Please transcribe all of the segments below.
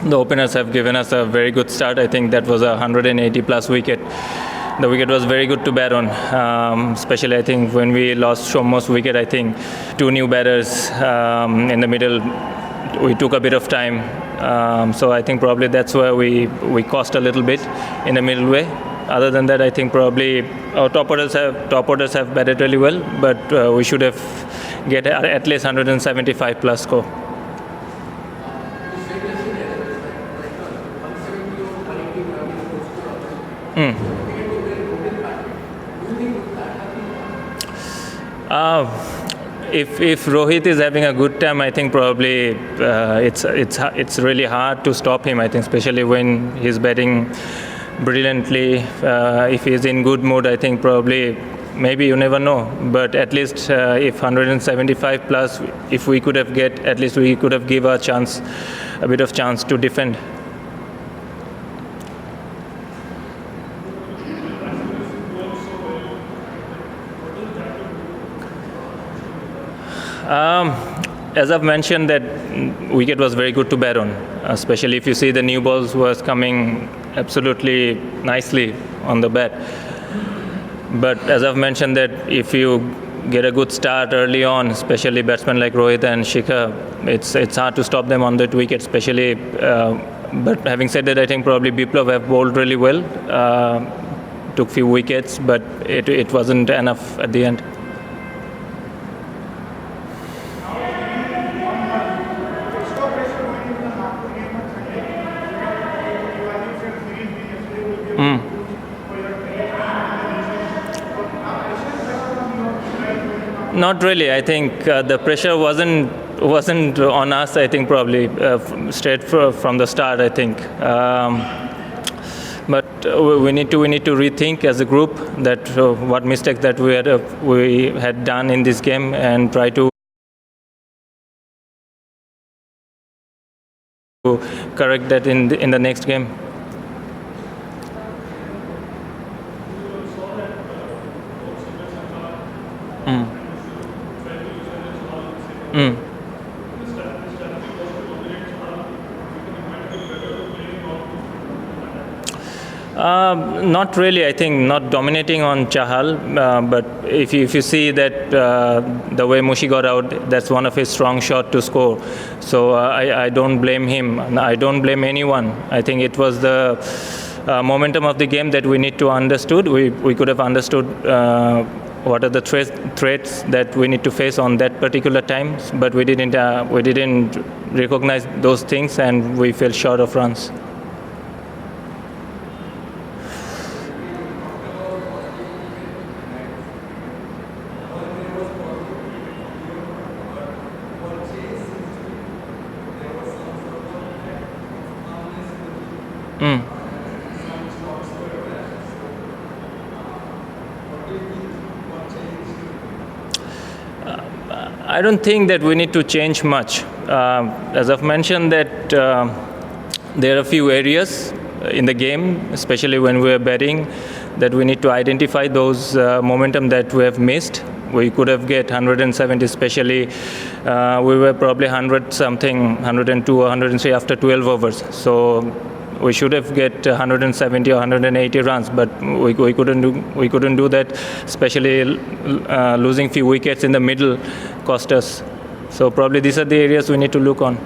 The openers have given us a very good start. I think that was a 180 plus wicket. The wicket was very good to bat on, especially I think when we lost Shomo's wicket. I think two new batters in the middle, we took a bit of time. So I think probably that's where we cost a little bit in the middle way. Other than that, I think probably our top orders have batted really well, but we should have get at least 175 plus score. If Rohit is having a good time, I think probably it's really hard to stop him. I think especially when he's batting brilliantly. If he's in good mood, I think probably maybe you never know. But at least if 175 plus, if we could have get, at least we could have give a bit of chance to defend. As I've mentioned, that wicket was very good to bat on, especially if you see the new balls was coming absolutely nicely on the bat. But as I've mentioned, that if you get a good start early on, especially batsmen like Rohit and Shikhar, it's hard to stop them on that wicket, especially. But having said that, I think probably Biplav have bowled really well, took few wickets, but it wasn't enough at the end. Not really. I think the pressure wasn't on us. I think probably straight from the start. I think, but we need to rethink as a group that what mistakes that we had done in this game and try to correct that in the next game. Not really. I think not dominating on Chahal, but if you see that the way Mushi got out, that's one of his strong shot to score. So I don't blame him. I don't blame anyone. I think it was the momentum of the game that we need to understood. We could have understood what are the threats that we need to face on that particular time, but we didn't recognize those things, and we fell short of runs. I don't think that we need to change much. As I've mentioned, that there are a few areas in the game, especially when we are batting, that we need to identify those momentum that we have missed. We could have get 170, especially we were probably 100 something, 102 or 103 after 12 overs. So we should have get 170 or 180 runs, but we couldn't do that. Especially losing few wickets in the middle cost us. So probably these are the areas we need to look on.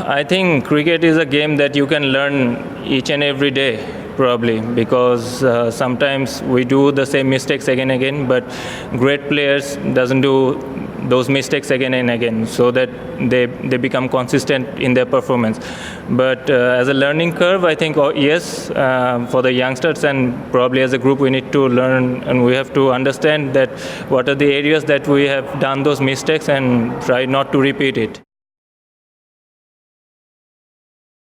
I think cricket is a game that you can learn each and every day, probably, because sometimes we do the same mistakes again and again, but great players doesn't do those mistakes again and again, so that they become consistent in their performance. But as a learning curve, I think, yes, for the youngsters and probably as a group, we need to learn, and we have to understand that what are the areas that we have done those mistakes and try not to repeat it.